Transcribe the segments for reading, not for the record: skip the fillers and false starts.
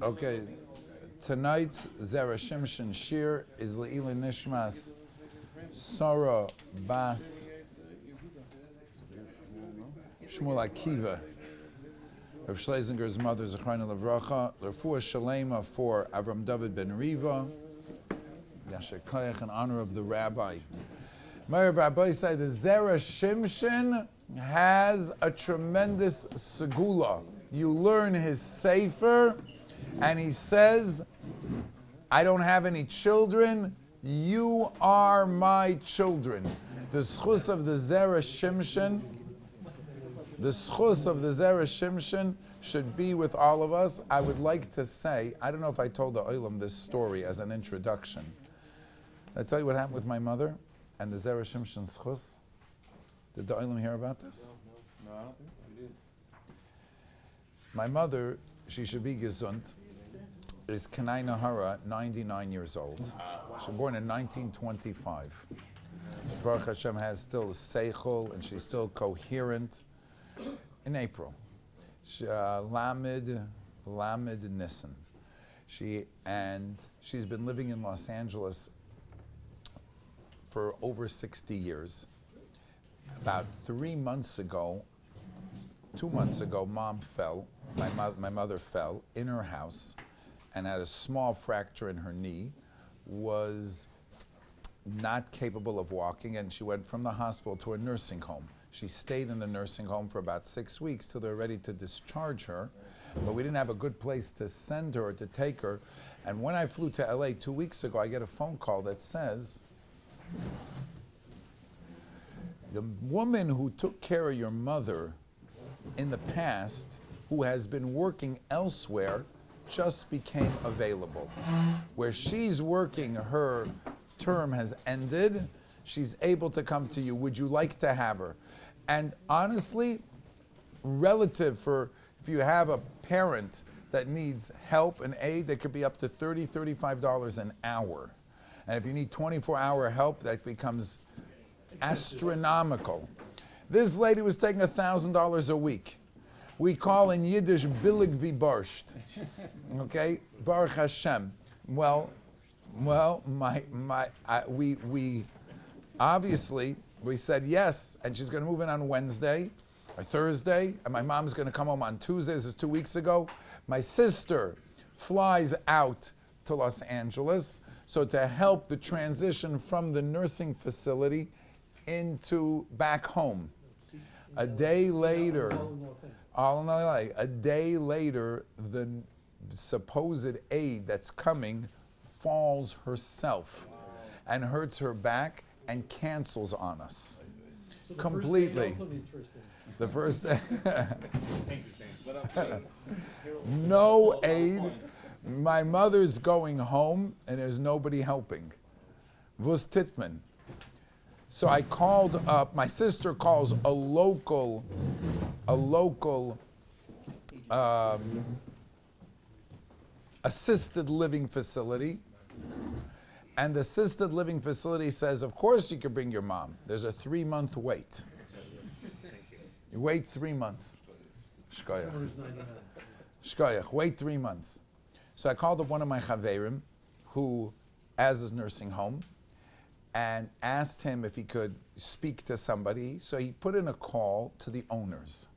Okay, tonight's Zera Shimshon Shiur is Le'ila Nishmas Sora Bas Shmuel Akiva, Rav Schlesinger's mother, Scheiner Levracha, L'Refuah Shalema for Avram David Ben Riva, Yasher Koyach, in honor of the Rabbi. My Rabbi said the Zera Shimshon has a tremendous segula. You learn his sefer, and he says, I don't have any children, you are my children. The schus of the Zera Shimshon, should be with all of us. I would like to say, I don't know if I told the Olam this story as an introduction. I tell you what happened with my mother and the Zera Shimshon schus. Did the Olam hear about this? No, I don't think we did. My mother, she should be gesund, is Kanai Nahara, 99 years old. She was born in 1925. Baruch Hashem has still a seichel, and she's still coherent. In April, Lamed Nissen. She's been living in Los Angeles for over 60 years. About 2 months ago, Mom fell. My mother fell in her house and had a small fracture in her knee. Was not capable of walking, and she went from the hospital to a nursing home. She stayed in the nursing home for about 6 weeks till they were ready to discharge her, but we didn't have a good place to send her or to take her. And when I flew to LA 2 weeks ago, I get a phone call that says, the woman who took care of your mother in the past, who has been working elsewhere, just became available. Where she's working, her term has ended. She's able to come to you. Would you like to have her? And honestly, relative for if you have a parent that needs help and aid, that could be up to $30, $35 an hour. And if you need 24-hour help, that becomes astronomical. This lady was taking $1,000 a week. We call in Yiddish billig wie borscht. Okay, Baruch Hashem. We obviously, we said yes, and she's going to move in on Wednesday or Thursday, and my mom's going to come home on Tuesday. This is 2 weeks ago. My sister flies out to Los Angeles, so to help the transition from the nursing facility into back home. A day later, the supposed aide that's coming falls herself and hurts her back and cancels on us. So the completely. The first day. No aid. My mother's going home and there's nobody helping. Vus Titman. So I called up, my sister calls a local assisted living facility. And the assisted living facility says, of course you can bring your mom. There's a 3-month wait. You wait 3 months. Shkoyach, wait 3 months. So I called up one of my chaverim, who has his nursing home, and asked him if he could speak to somebody. So he put in a call to the owners.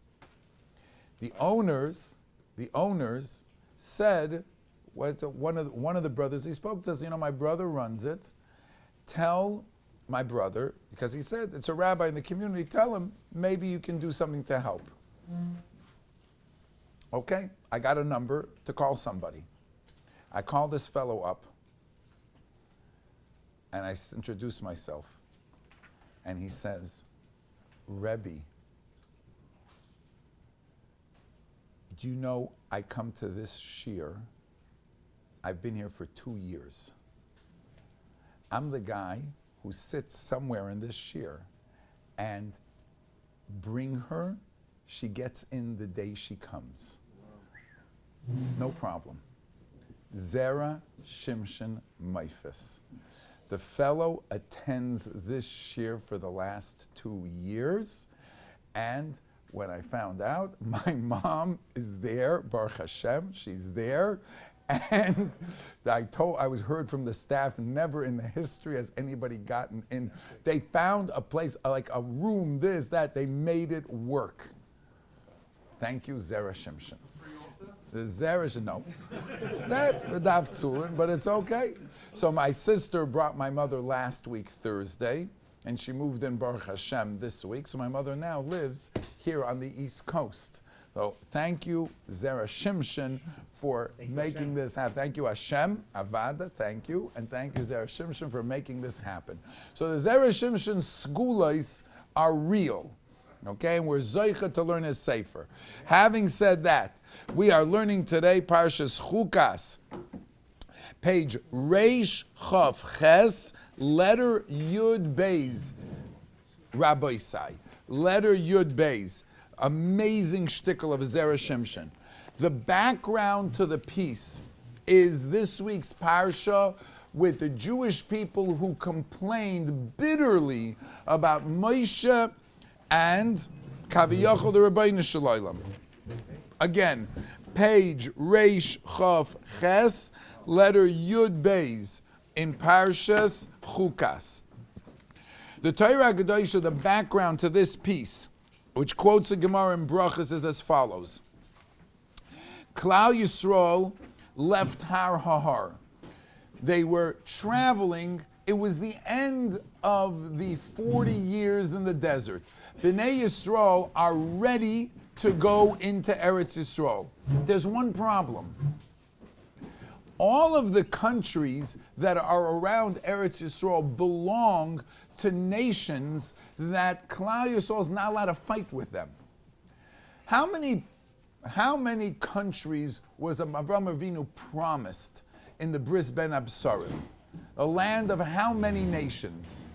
The owners said, one of the brothers he spoke to us, my brother runs it. Tell my brother, because he said it's a rabbi in the community, tell him maybe you can do something to help. Okay, I got a number to call somebody. I call this fellow up and I introduce myself. And he says, Rabbi, do you know I come to this shiur? I've been here for 2 years. I'm the guy who sits somewhere in this shiur and bring her, she gets in the day she comes. No problem. Zera Shimshon Shiur. The fellow attends this shiur for the last 2 years, and when I found out my mom is there, Baruch Hashem, she's there. And I was heard from the staff, never in the history has anybody gotten in. They found a place, like a room, this, that, they made it work. Thank you, Zera Shimshon. The Zera, no. That, Dav Tzulin, but it's okay. So my sister brought my mother last week, Thursday, and she moved in Baruch Hashem this week. So my mother now lives here on the East Coast. So thank you, Zera Shimshon, for making this happen. Thank you, Hashem, Avada, thank you. And thank you, Zera Shimshon, for making this happen. So the Zera Shimshon Skulos are real. Okay, and we're zoicha to learn his sefer. Having said that, we are learning today Parshas Chukas, page Reish Chav Ches, letter Yud Beis, Rabbi Sai, letter Yud Beis. Amazing shtickle of Zera Shimshon. The background to the piece is this week's parsha with the Jewish people who complained bitterly about Moshe and Kaviyachol the Rabbi Shalom. Again, page Reish Chav Ches, letter Yud Beis in Parshas Chukas. The Torah Gadosha, the background to this piece, which quotes a Gemara in Brachas, is as follows. Klal Yisrael left Har Hahar. They were traveling. It was the end of the 40 years in the desert. Bnei Yisrael are ready to go into Eretz Yisrael. There's one problem. All of the countries that are around Eretz Yisrael belong to nations that Klal Yisrael is not allowed to fight with them. How many countries was Avraham Avinu promised in the Bris Ben Absarim? A land of how many nations?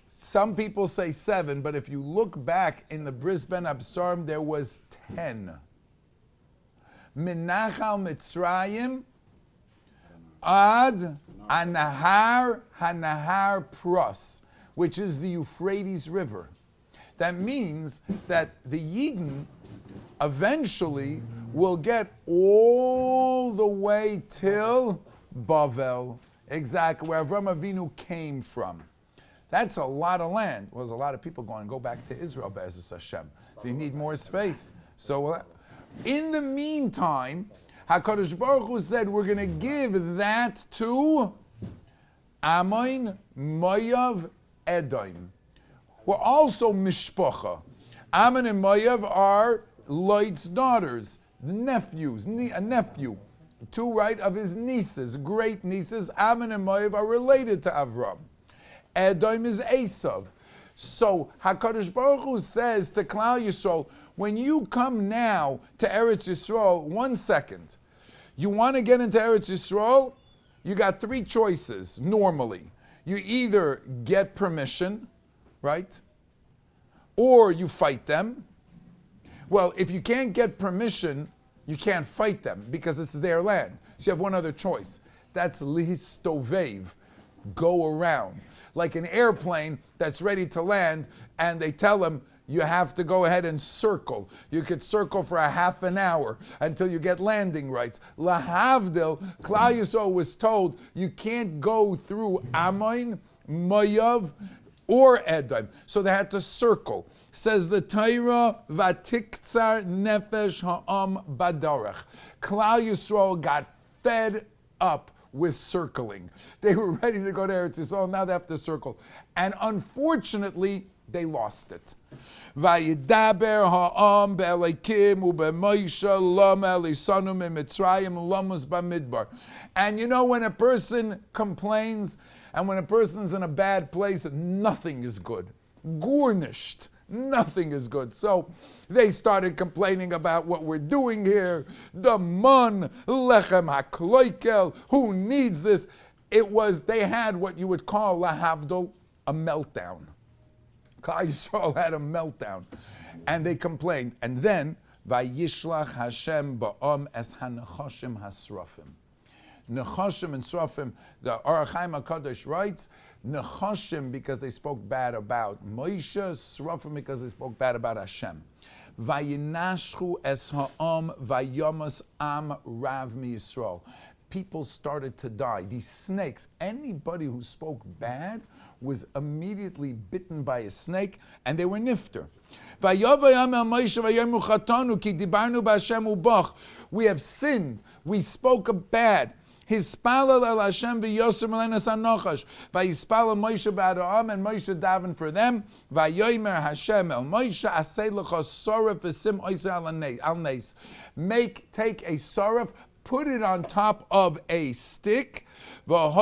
Some people say 7, but if you look back in the Bris Ben Absarim, there was 10. Minachal Mitzrayim ad Hanahar Pros, which is the Euphrates River. That means that the Yidden eventually will get all the way till Bavel, exactly where Avraham Avinu came from. That's a lot of land. Well, there's a lot of people going to go back to Israel, Be'ezus Hashem. So you need more space. So in the meantime, HaKadosh Baruch Hu said, we're going to give that to Ammon, Moav, Edom. We're also Mishpacha. Ammon and Moav are Lot's daughters, nephews, a nephew. 2, right, of his nieces, great nieces. Ammon and Moav are related to Avram. Edom is Esav. So HaKadosh Baruch Hu says to Klal Yisrael, when you come now to Eretz Yisrael, 1 second, you want to get into Eretz Yisrael, you got 3 choices normally. You either get permission, right? Or you fight them. Well, if you can't get permission, you can't fight them because it's their land. So you have one other choice. That's lihistovev, go around. Like an airplane that's ready to land, and they tell them, you have to go ahead and circle. You could circle for a half an hour until you get landing rights. Lahavdil, Klal Yisrael was told, you can't go through Ammon, Moav, or Edom. So they had to circle. Says the Torah, Vatiktzar nefesh ha'am badarach. Klal Yisrael got fed up with circling. They were ready to go to Eretz Yisrael, now they have to circle. And unfortunately, they lost it. Vayidaber ha'am be'elekim u'be'moisha lam elisanu mi'mitzrayim lamus ba'midbar. And you know, when a person complains and when a person's in a bad place, nothing is good. Gornished. Nothing is good. So they started complaining about what we're doing here. The man, lechem hakloikel, who needs this? They had what you would call lahavdol, a meltdown. Klal Yisrael had a meltdown. And they complained. And then, vayishlach Hashem ba'am es hanachashim hasrafim. Nechashim and Srafim, the Ohr Chaim HaKadosh writes, Nechashim because they spoke bad about Moshe, Srafim because they spoke bad about Hashem. Vayinashchu es ha'am vayomas am rav miYisrael. People started to die. These snakes, anybody who spoke bad was immediately bitten by a snake, and they were nifter. We have sinned. We spoke bad. Hispalel el Hashem v'yosem alenas anochash. Vayispalel Moshe b'adam, and Moshe davened for them. Vayomer Hashem el Moshe asay lecha soref v'sim oisei al nes. Take a soref, put it on top of a stick. You'll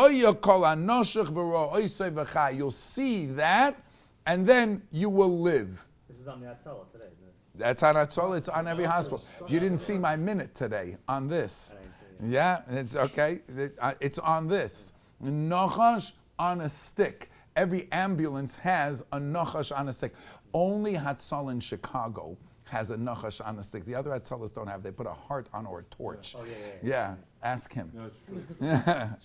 see that, and then you will live. This is on the Hatzalah today. That's on Hatzalah. It's on every hospital. You didn't see my minute today on this. Yeah, it's okay. It's on this. Nachash on a stick. Every ambulance has a nachash on a stick. Only Hatzalah in Chicago has a nachash on a stick. The other Hatzalahs don't have. They put a heart on or a torch. Yeah, ask him.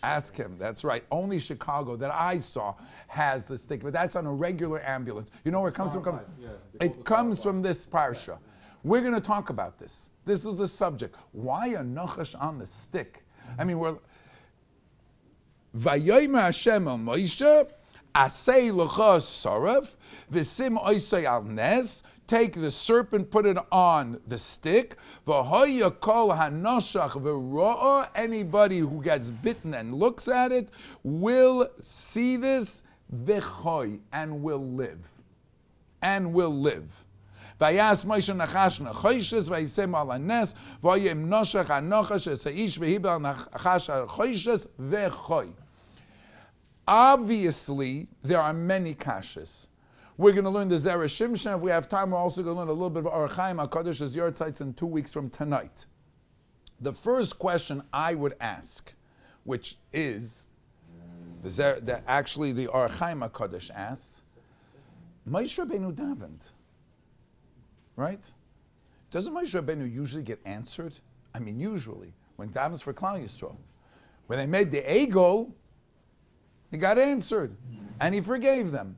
Ask him. That's right. Only Chicago that I saw has the stick, but that's on a regular ambulance. You know where it comes from? It comes from this parsha. We're going to talk about this. This is the subject. Why a nachash on the stick? I mean, we're Vayomer Hashem el Moshe asay lecha saraf v'sim oisei al nes. Take the serpent, put it on the stick. V'hoya kol hanoshach v'ro'ah. Anybody who gets bitten and looks at it will see this v'choy and will live. And will live. Vayas Moshe nachash nachoshes vayisem al hanes v'hoyim noshach hanochash esaish v'hibel nachash hachoshes v'choy. Obviously, there are many kashas. We're going to learn the Zera Shimshon. If we have time, we're also going to learn a little bit of Ohr Chaim HaKadosh's Yortzites in 2 weeks from tonight. The first question I would ask, which is, actually the Ohr Chaim HaKadosh asks, Moshe Rabbeinu davened, right? Doesn't Moshe Rabbeinu usually get answered? I mean, usually, when davens for Klal Yisrael. When they made the ego, he got answered, and he forgave them.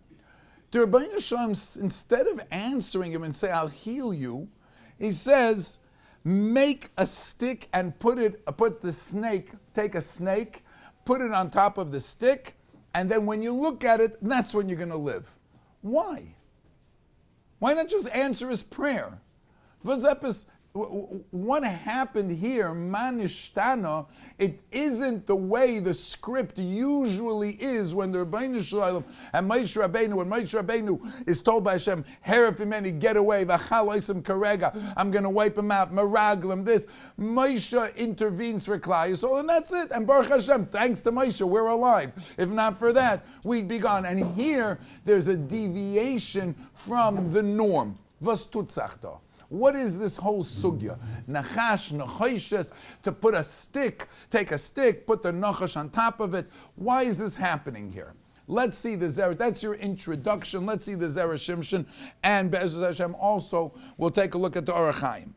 The Rabbi Shalom, instead of answering him and say, I'll heal you, he says, make a stick and take a snake, put it on top of the stick, and then when you look at it, that's when you're going to live. Why? Why not just answer his prayer? What happened here, manishtana, it isn't the way the script usually is when the Rabbeinu Shalom and Moshe Rabbeinu, when Moshe Rabbeinu is told by Hashem, Heref imeni, get away, v'achal oisem karega, I'm going to wipe him out, meraglim, this. Moshe intervenes for Klal Yisrael, and that's it. And Baruch Hashem, thanks to Moshe, we're alive. If not for that, we'd be gone. And here, there's a deviation from the norm. Was tutzachta. What is this whole sugya? Nachash, nachoshes, to put a stick, take a stick, put the nachash on top of it. Why is this happening here? Let's see the Zera. That's your introduction. Let's see the Zera Shimshon. And Be'ez Hashem also, we'll take a look at the Ohr Chaim.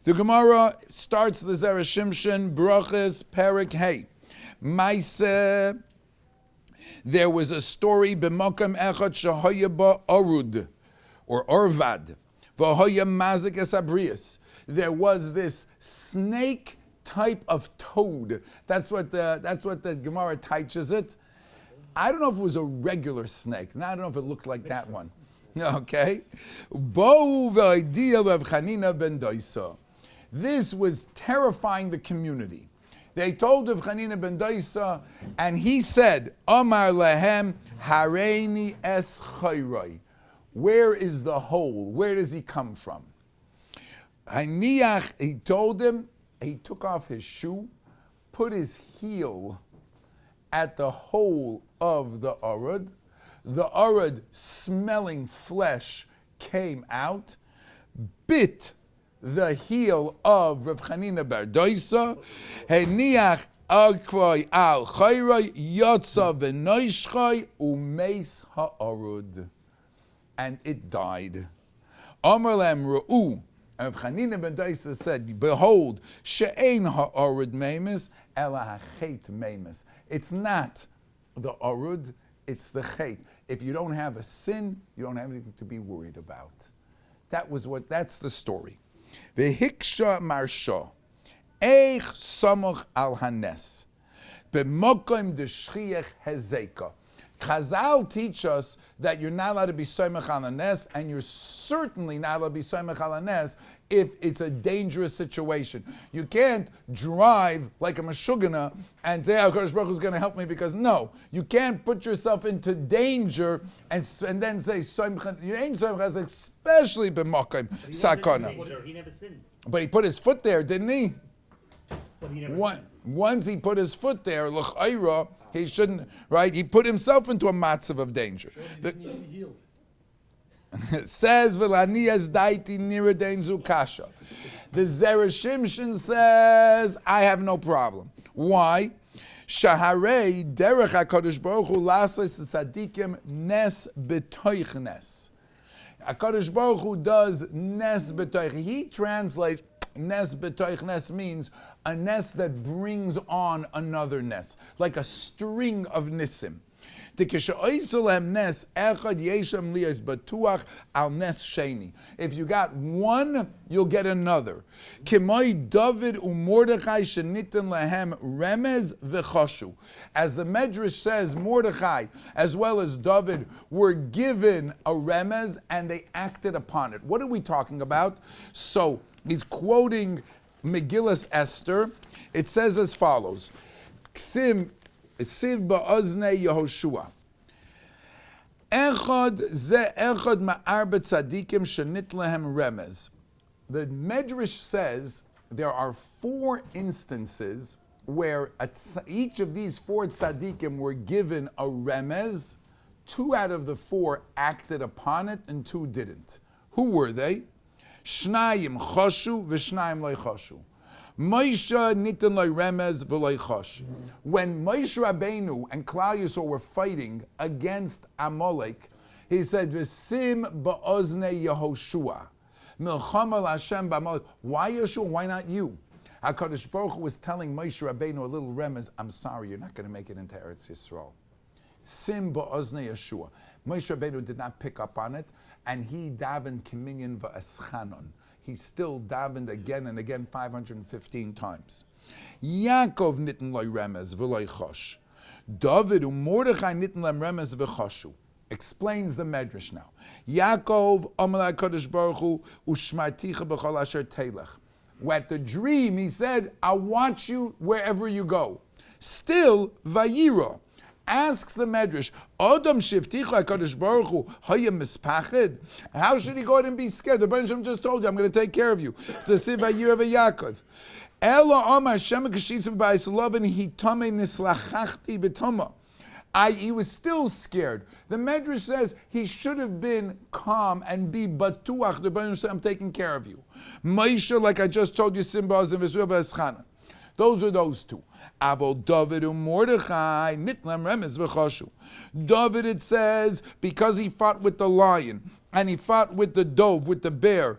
The Gemara starts the Zera Shimshon, Brachas, Perik Hey. Maise, there was a story, B'mokam echad shahoya ba orud, or orvad. There was this snake type of toad. That's what the Gemara teaches it. I don't know if it was a regular snake. I don't know if it looked like that one. Okay. This was terrifying the community. They told Rav Chanina ben Doisa, and he said, Amar lehem hareini es chayroi. Where is the hole? Where does he come from? He told him, he took off his shoe, put his heel at the hole of the orud. The orud, smelling flesh, came out, bit the heel of Rav Chanina ben Doisa, heniach akvoi al chayroi, yotza v'noishchoi, umeis ha'orud. And it died. Amar lem ru'u And Rav Chanina ben Dosa said, behold, she'ein ha'orud meimis, ela ha'chet meimis. It's not the orud, it's the chet. If you don't have a sin, you don't have anything to be worried about. That's the story. Vehiksha marsha, eich samoch al hanes, b'mokom d'shchiach hezeka. Chazal teach us that you're not allowed to be soymech al hanes, and you're certainly not allowed to be soymech al hanes if it's a dangerous situation. You can't drive like a meshugana and say, oh, Kodesh Baruch Hu is going to help me, because no, you can't put yourself into danger and then say, you ain't soymech, especially b'mokom sakana. He never sinned. But he put his foot there, didn't he? But he never sinned. Once he put his foot there, l'chayra, he shouldn't, right? He put himself into a matzav of danger. It says, "V'laniyas daiti niradein zukasha." The Zera Shimshon says, "I have no problem." Why? Shaharei derech Hakadosh Baruch Hu lasas tzadikim nes b'toich nes. Hakadosh Baruch Hu does nes b'toich. He translates nes b'toich nes means a nes that brings on another nes, like a string of nisim. If you got one, you'll get another. As the Medrash says, Mordechai as well as David were given a remez and they acted upon it. What are we talking about? So he's quoting Megillas Esther. It says as follows: Siv ba'oznei Yehoshua. Echad ze echad ma'arba tzadikim shenit lehem remez. The Medrash says there are 4 instances where each of these 4 tzadikim were given a remez. 2 out of the 4 acted upon it and 2 didn't. Who were they? Shnayim choshu v'shnayim loy choshu. Moshe nitin loy remez v'loy chosh. When Moshe Rabbeinu and Klal Yisrael were fighting against Amalek, he said, "V'sim ba'oznei Yehoshua, milchama l'Hashem ba'Amalek." Why Yeshua? Why not you? HaKadosh Baruch Hu was telling Moshe Rabbeinu a little remez. I'm sorry, you're not going to make it into Eretz Yisrael. Sim ba'oznei Yeshua. Moshe Rabbeinu did not pick up on it, and he davened kiminyan va'eschanon. He still davened again and again 515 times. Yaakov nitten loy remez v'loy chosh. David u'Mordechai nitten lem remez v'choshu. Explains the Medrash now. Yaakov amalei Kodesh Baruch Hu u'shmarticha b'chol asher telech. At the dream, he said, "I want you wherever you go." Still, Vayira asks the Medrash, Odom shivticha HaKadosh Baruch Hu hayem mispachid. How should he go out and be scared? The Rebbeinu Shem just told you, I'm going to take care of you. It's a siv Vayira v'Yaakov. Ela Omar Hashem k'shisim b'Yislovin hitame nislachachti b'toma. He was still scared. The Medrash says he should have been calm and be batuach. The Rebbeinu Shem, I'm taking care of you. Moshe, like I just told you, Simbaz and Vesur b'Eschana. Those are those 2. Avol David Mordechai nitlam remez v'choshu. David, it says, because he fought with the lion and he fought with the dove, with the bear,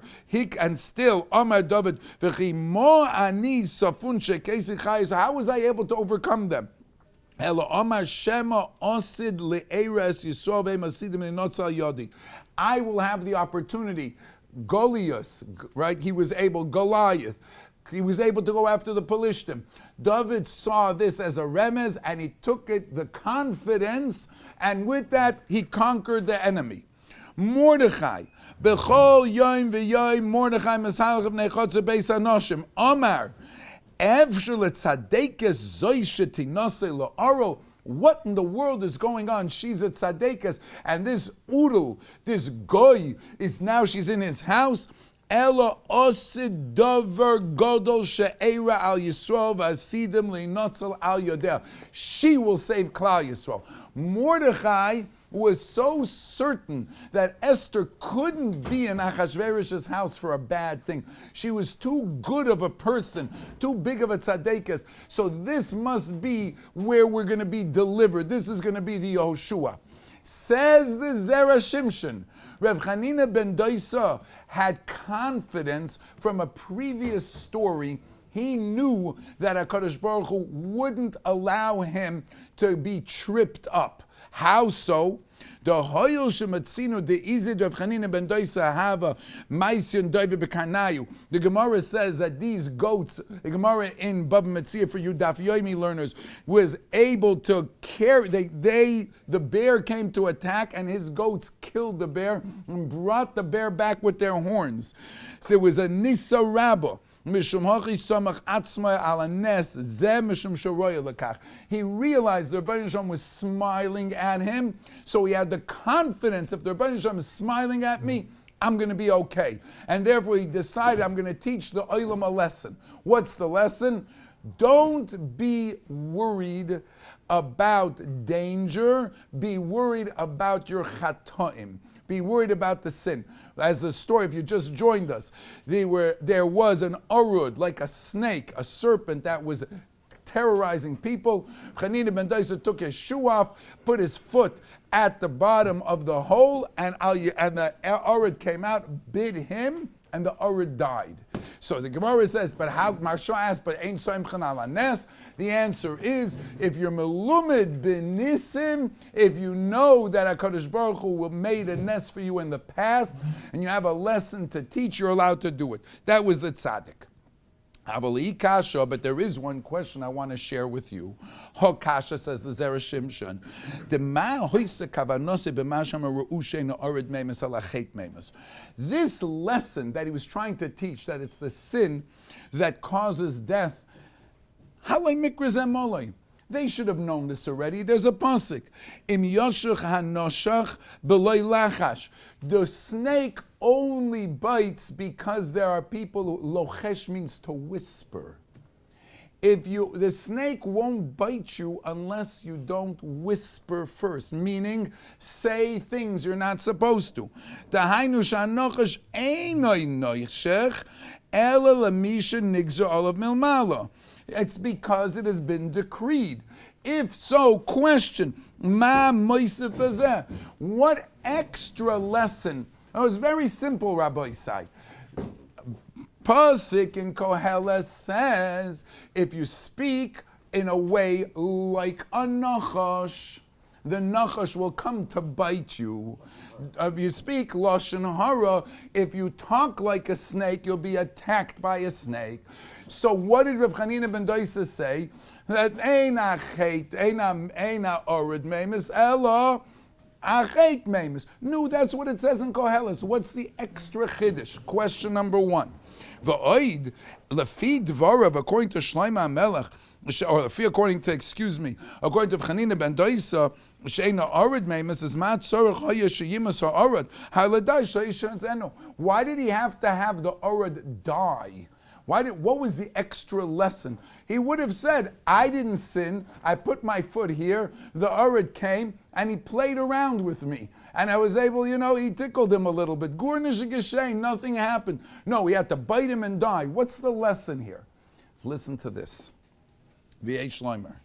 and still Amar David v'chi mo ani safun shekesi chayis. How was I able to overcome them? Elo Amar Shema osid le'eres Yisrael ve'masidim le'notzal yodi. I will have the opportunity. Goliath, right? He was able. Goliath. He was able to go after the Pelishtim. David saw this as a remez, and he took it, the confidence, and with that, he conquered the enemy. Mordechai. Bechol yoim v'yoim Mordechai mesalach b'nei chotzer beis anoshim. Omar. Evshel tzadekes zoy shetinase la'aro. What in the world is going on? She's a tzadekes, and this udel, this goy, she's in his house. Ella osid dover godol she'era al Yisrael v'asidim le'notzel al yodeh. She will save Klal Yisrael. Mordechai was so certain that Esther couldn't be in Achashverosh's house for a bad thing. She was too good of a person, too big of a tzaddikas. So this must be where we're going to be delivered. This is going to be the Yehoshua. Says the Zera Shimshon, Rav Chanina ben Doisa had confidence from a previous story. He knew that HaKadosh Baruch Hu wouldn't allow him to be tripped up. How so? The Hoyel Shematzinu the Izid Rav Chanina ben Doisa Hava Maision David Bekarnayu. The Gemara says that these goats, the Gemara in Baba Metzia for you Daf Yomi learners, was able to carry. The bear came to attack, and his goats killed the bear and brought the bear back with their horns. So it was a Nisa Rabbah. He realized the Rebbeinu Shalom was smiling at him, so he had the confidence, if the Rebbeinu Shalom is smiling at me, I'm going to be okay. And therefore he decided, I'm going to teach the Olam a lesson. What's the lesson? Don't be worried about danger, be worried about your chatoim. Be worried about the sin. As the story, if you just joined us, there was an arud, like a snake, a serpent that was terrorizing people. Chanina ben Doisa took his shoe off, put his foot at the bottom of the hole, and the arud came out, bit him, and the arud died. So the Gemara says, but how, Marsha asked, but ain't soimchen ala nes? The answer is, if you're melumid benisim, if you know that HaKadosh Baruch Hu made a nes for you in the past, and you have a lesson to teach, you're allowed to do it. That was the tzaddik. But there is one question I want to share with you. Kasha says the Zera Shimshon. This lesson that he was trying to teach, that it's the sin that causes death, they should have known this already. There's a pasuk. Im yoshach hanoshach b'loy lachash. The snake only bites because there are people who, lochesh means to whisper. The snake won't bite you unless you don't whisper first, meaning say things you're not supposed to. Dahainu shanochash einoy noichshech ela lamisha nigzer olav milmala. It's because it has been decreed. If so, question, ma moisef bazeh. What extra lesson? It was very simple, Rabbi Sai. Pasuk in Koheles says, if you speak in a way like a nachash, the nachash will come to bite you. If you speak lashon hara, if you talk like a snake, you'll be attacked by a snake. So what did Rav Chanina ben Doisa say? That eina chet, eina orid memes, ela achet memes. No, that's what it says in Koheles. What's the extra chiddush? Question number one. V'oid lefi dvarav, according to Shlomo HaMelech, according to Chanina ben Doisa, she'ena orid memes is mat tzorach haya sheyimas ha'orad haladai she'ishenzenu. Why did he have to have the orad die? What was the extra lesson? He would have said, I didn't sin, I put my foot here, the Urid came, and he played around with me. And I was able, he tickled him a little bit. Gurnish Geshein, nothing happened. No, we had to bite him and die. What's the lesson here? Listen to this. V.H. Schleimer.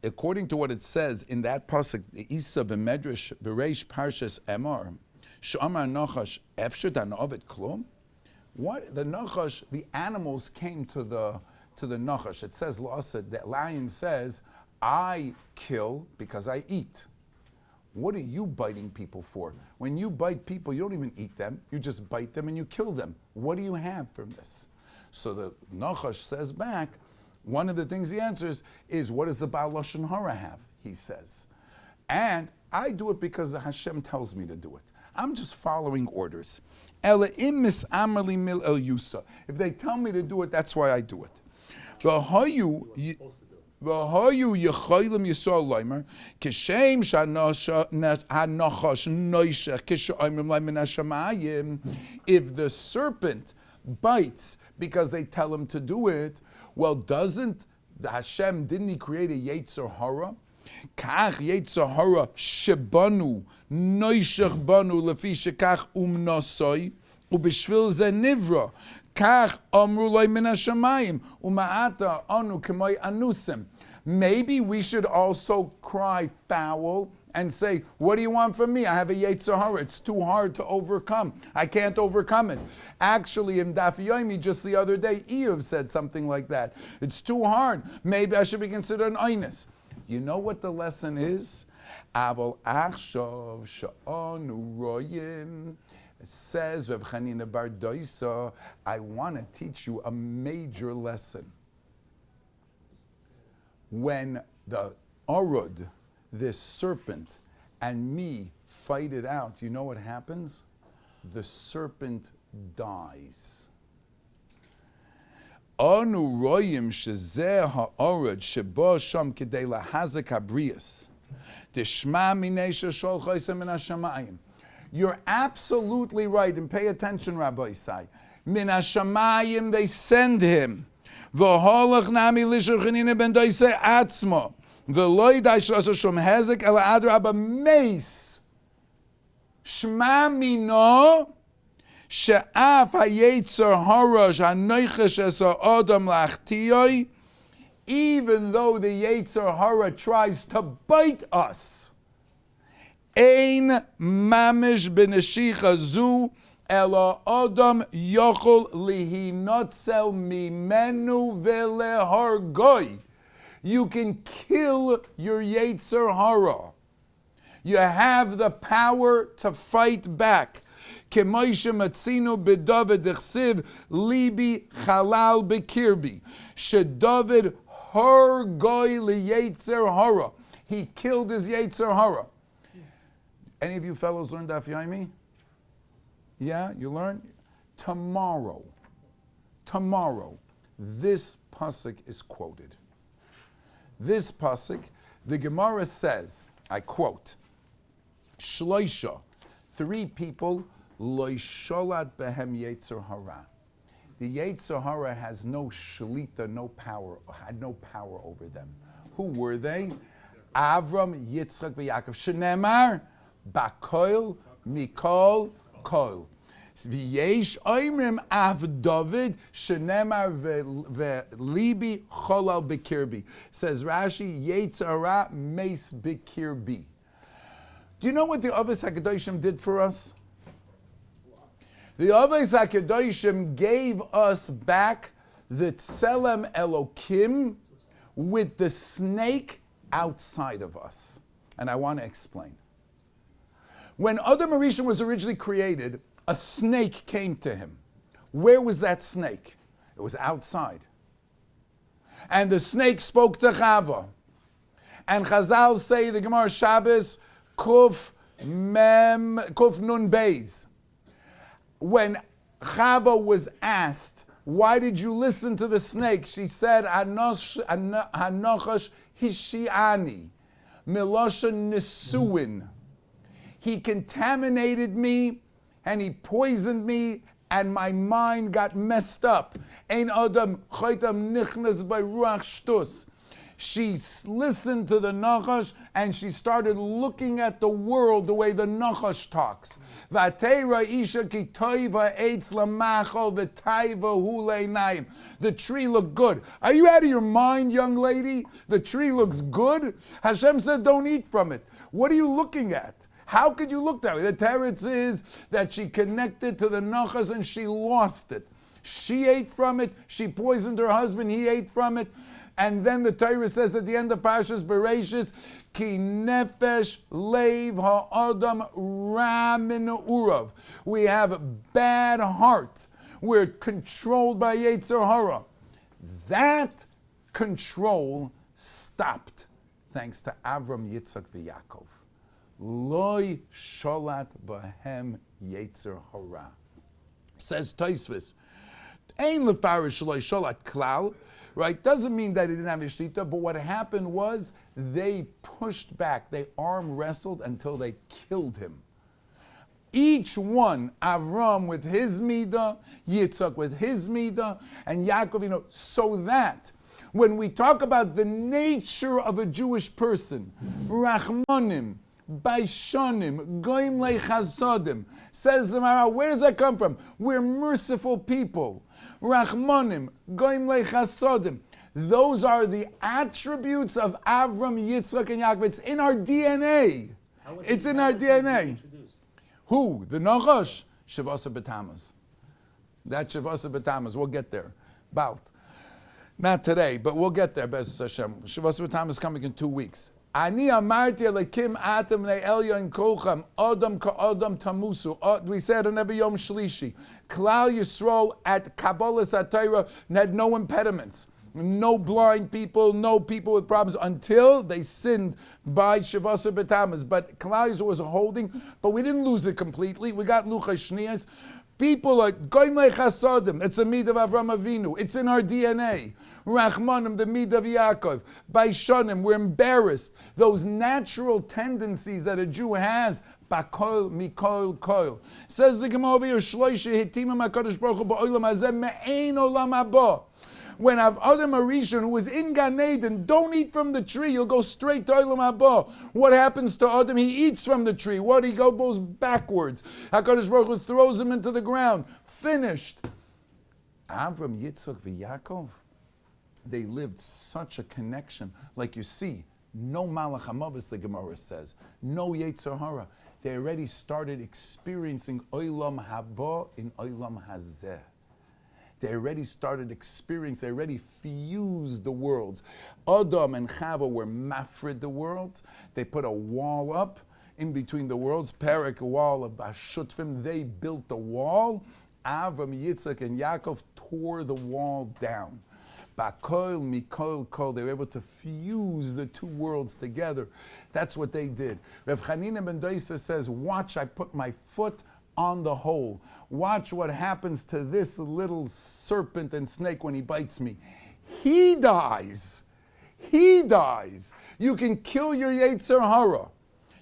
According to what it says in that pasuk, the Isa b'Medrash b'Reish Parshas Emor, Sh'amar Nachash Efshut Anovet Klum. What the Nachash? The animals came to the Nachash. It says the lion says, "I kill because I eat." What are you biting people for? When you bite people, you don't even eat them. You just bite them and you kill them. What do you have from this? So the Nachash says back. One of the things he answers is, "What does the Baal Lashon Hara have?" He says, and I do it because Hashem tells me to do it. I'm just following orders. If they tell me to do it, that's why I do it. If the serpent bites because they tell him to do it, well, didn't he create a Yetzer Hara? Kach Yetzer Hara shebanu noishach banu lefi shekach umnosoi ubishvil ze nivra kach amru loy min hashamayim umaata anu k'moy anusim. Maybe we should also cry foul and say, what do you want from me? I have a Yetzer Hara. It's too hard to overcome. I can't overcome it. Actually, in Daf Yomi, just the other day, Eev said something like that. It's too hard. Maybe I should be considered an Einus. You know what the lesson is? Aval achshav sha'anu royim. Says Reb Chanina Bar Doisa, I want to teach you a major lesson. When the Arud, this serpent, and me fight it out, you know what happens? The serpent dies. Anu royim shezeh ha'arud sheba sham kedei lahazek habrius. Dishma minei sheshol chaysim min hashamayim. You're absolutely right, and pay attention, Rabbi Isai. Min hashamayim, they send him. V'holach nami lishur chanina ben doisei atzmo. V'loi daishlasa shom hezek ela adraba meis. Shma mino she'af hayetzer harash hanoichesh esa odom lachtiyoi. Even though the Yetzer Hara tries to bite us, Ein mamish b'neshicha zu ela odom yochol lihinotzel mimenu v'lehargoi. You can kill your Yetzer Hara. You have the power to fight back. Kemoishe matzinu b'David dechsiv libi chalal b'kirbi. Shedavid hargoi liyetzer hara. He killed his Yetzer Hara. Any of you fellows learned Daf Yomi? Yeah, you learned? Tomorrow, this pasuk is quoted. This pasuk, the Gemara says, I quote, Shloisha, 3 people, Loi sholat behem Yetzer Hara. The Yetzer Hara has no shlita, no power, had no power over them. Who were they? Avram, Yitzchak, v'Yaakov. Shenemar, Bakoil, Mikol, Koil. V'yesh oimrim av David, Shenemar v'libi cholal b'kirbi. Says Rashi, Yetzer Hara meis b'kirbi. Do you know what the Avos HaKadoshim did for us? The Avos HaKadoshim gave us back the Tselem Elokim with the snake outside of us. And I want to explain. When Adam Rishon was originally created, a snake came to him. Where was that snake? It was outside. And the snake spoke to Chava. And Chazal say, the Gemara Shabbos, Kuf Nun Beis. When Chava was asked, why did you listen to the snake? She said, Hanochash Hishiani, Milosha Nisuin. He contaminated me and he poisoned me and my mind got messed up. Ein Adam Chaitam Nichnas by Ruach Shtus. She listened to the Nachash and she started looking at the world the way the Nachash talks. The tree looked good. Are you out of your mind, young lady? The tree looks good? Hashem said don't eat from it. What are you looking at? How could you look that way? The teretz is that she connected to the Nachash and she lost it. She ate from it. She poisoned her husband. He ate from it. And then the Torah says at the end of Parshas Bereshis, Ki nefesh leiv ha'adam ra min urav. We have a bad heart. We're controlled by Yetzer Hara. That control stopped thanks to Avram, Yitzchak, v'Yaakov. Loi sholat bahem Yetzer Hara. Says Tosfos, Ein lefarish loi sholat klal. Right? Doesn't mean that he didn't have a shlita, but what happened was they pushed back, they arm wrestled until they killed him. Each one, Avram with his midah, Yitzchak with his midah, and Yaakov, so that when we talk about the nature of a Jewish person, Rachmanim, Baishanim, Goim Lechasadim, says the Mara, where does that come from? We're merciful people. Rachmanim, Goim Lechasadim. Those are the attributes of Avram, Yitzchak, and Yaakov. It's in our DNA. How was It's he- in how our was he DNA. introduced? Who? The Nachash? Shavasa B'Tammuz. That's Shavasa B'Tammuz. We'll get there. Bout. Not today, but we'll get there. Beis Hashem. Shavasa B'Tammuz is coming in 2 weeks. Ani amarti alekim atem ne'elya in kolchem adam ka'adam tamusu. We said on every Yom Shlishi. Klal Yisrael at Kabbalah Satira had no impediments. No blind people, no people with problems until they sinned by Shavasa B'Tammuz. But Klal Yisrael was holding, but we didn't lose it completely. We got Luchas Shnias. People are goyim lechasodim. It's a mid of Avram Avinu. It's in our DNA. Rachmanim, the mid of Yaakov. Baishanim, we're embarrassed. Those natural tendencies that a Jew has. Bakol mikol koil. Says the Gemara over here, Shloisha hitimim HaKadosh Baruch Hu ba'olam hazeh me'ein olam haba. When Adam Arishan, who was in Gan Eden, don't eat from the tree, you'll go straight to Olam Haba. What happens to Adam? He eats from the tree. What? He goes backwards. HaKadosh Baruch Hu throws him into the ground. Finished. Avram, Yitzchak, Yaakov, they lived such a connection. Like you see, no Malach HaMavis, the Gemara says. No Yetzer Hara. They already started experiencing Olam Haba in Olam Hazeh. They already started experiencing, they already fused the worlds. Adam and Chava were mafrid the worlds. They put a wall up in between the worlds, Perek, a wall of Bashutfim. They built the wall. Avram, Yitzchak, and Yaakov tore the wall down. Bakol, Mikol, Kol. They were able to fuse the two worlds together. That's what they did. Rav Chanina ben Doisa says, watch, I put my foot on the hole. Watch what happens to this little serpent and snake when he bites me. He dies. He dies. You can kill your Yetzer Hara.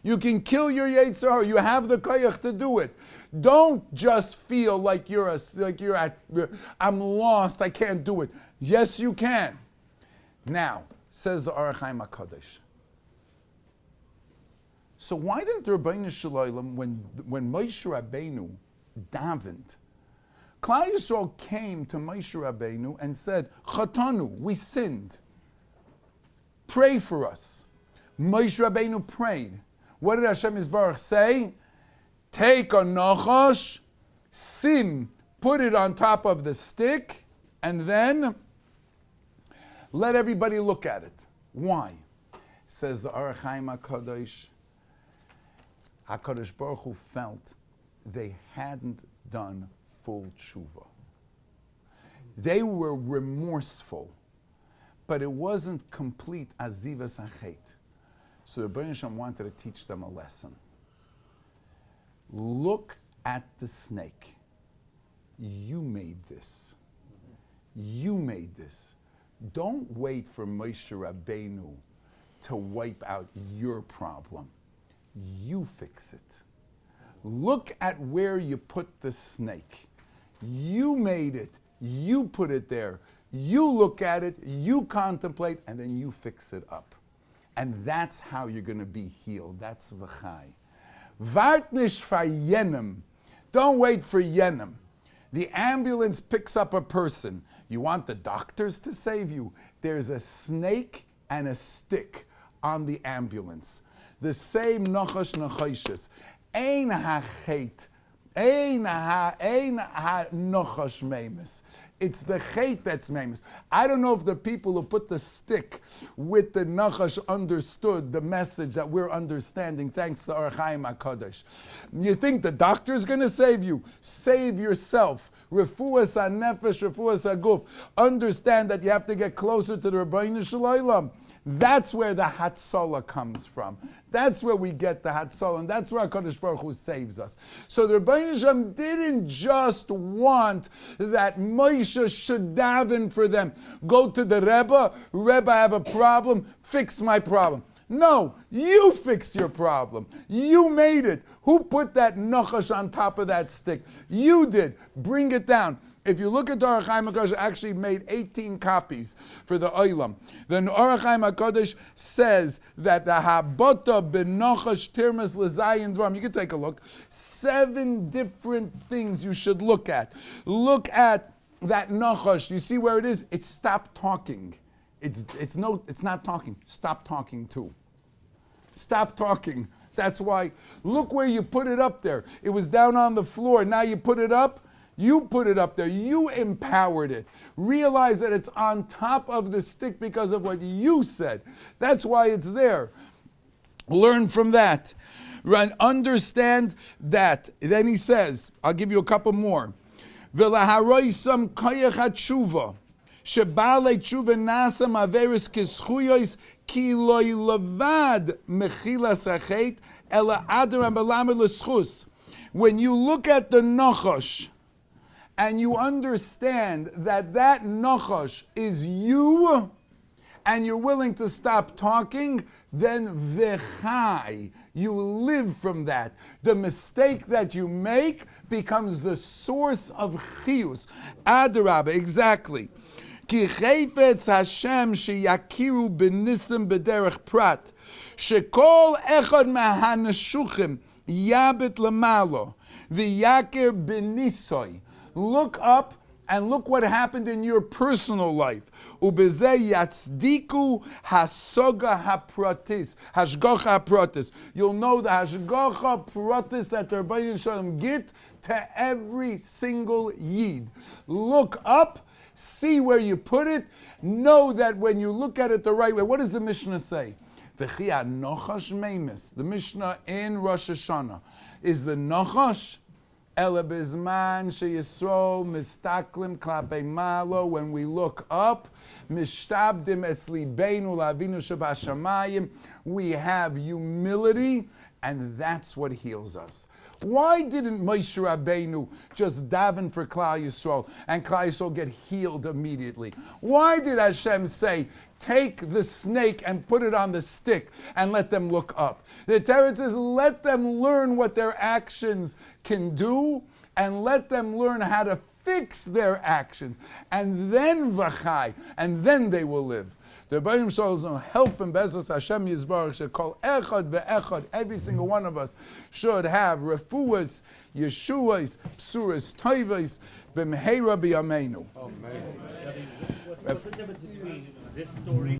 You can kill your Yetzer Hara. You have the koyach to do it. Don't just feel like I'm lost, I can't do it. Yes, you can. Now, says the Ohr Chaim HaKadosh. So why didn't the Rabbi Shalom, when Moshe Rabbeinu davened, Klal Yisrael came to Moshe Rabbeinu and said, Chatanu, we sinned. Pray for us. Moshe Rabbeinu prayed. What did Hashem Yisbarach say? Take a nachash, sin, put it on top of the stick, and then let everybody look at it. Why? Says the Ohr Chaim HaKadosh, HaKadosh Baruch Hu felt they hadn't done full tshuva. They were remorseful, but it wasn't complete azivas hachet. So the Rebbe Hashem wanted to teach them a lesson. Look at the snake. You made this. You made this. Don't wait for Moshe Rabbeinu to wipe out your problem. You fix it. Look at where you put the snake. You made it. You put it there. You look at it, you contemplate, and then you fix it up. And that's how you're going to be healed. That's v'chai. Vart nish for yenim. Don't wait for yenim. The ambulance picks up a person. You want the doctors to save you. There's a snake and a stick on the ambulance. The same nachash nachoshes. Ein hachet. Ein ha-nochash memes. It's the chet that's memes. I don't know if the people who put the stick with the nachash understood the message that we're understanding thanks to Ohr Chaim HaKadosh. You think the doctor's going to save you? Save yourself. Refuas ha-nefesh, refuas ha-guf. Understand that you have to get closer to the Rabbeinu Shalom. That's where the Hatzalah comes from. That's where we get the Hatzalah, and that's where HaKadosh Baruch Hu saves us. So the Rebbeinu Shalom didn't just want that Moshe should daven for them. Go to the Rebbe, I have a problem, fix my problem. No, you fix your problem. You made it. Who put that nachash on top of that stick? You did. Bring it down. If you look at the Ohr Chaim HaKadosh, actually made 18 copies for the Olam. The Ohr Chaim HaKadosh says that the Habota b'Nachash Tirmas L'Zayin Dvarim. You can take a look. 7 different things you should look at. Look at that Nachash. You see where it is? It stopped talking. It's not talking. Stop talking too. Stop talking. That's why, look where you put it up there. It was down on the floor. Now you put it up. You put it up there. You empowered it. Realize that it's on top of the stick because of what you said. That's why it's there. Learn from that. Right? Understand that. Then he says, I'll give you a couple more. V'laharoisam koyach hatshuva. Shebale tshuva nasam averis kischuyos ki loy levad mechilas hachet ela adram belamed l'schus. When you look at the nachash and you understand that that nachash is you, and you're willing to stop talking, then v'chai, you live from that. The mistake that you make becomes the source of chiyus. Adarabah, exactly. Ki chayfetz Hashem sheyakiru b'nisim b'derech prat, shekol echad mahanashuchim yabit lamalo, v'yakir b'nisoy. Look up and look what happened in your personal life. Ubezeh yatzdiku hasoga hapratis, hashgocha hapratis. You'll know the hashgocha pratis that the Rabbi Shalom get to every single yid. Look up, see where you put it. Know that when you look at it the right way. What does the Mishnah say? V'chia nochash meimis. The Mishnah in Rosh Hashanah is the nochash. Ela bizman sheyisro mistaklim klape malo. When we look up, mishtabdim eslibeinu lavinu shabashamayim. We have humility, and that's what heals us. Why didn't Moshe Rabbeinu just daven for Klal Yisrael and Klal Yisrael get healed immediately? Why did Hashem say, take the snake and put it on the stick and let them look up? The Torah says, let them learn what their actions can do and let them learn how to fix their actions. And then v'chai, and then they will live. The Rabbi Shalom help and bezos Hashem Yisbarach should call echad ve'echad. Every single one of us should have refuas, yeshuas, psuras, toivas, b'mheira b'yameinu. What's the difference between this story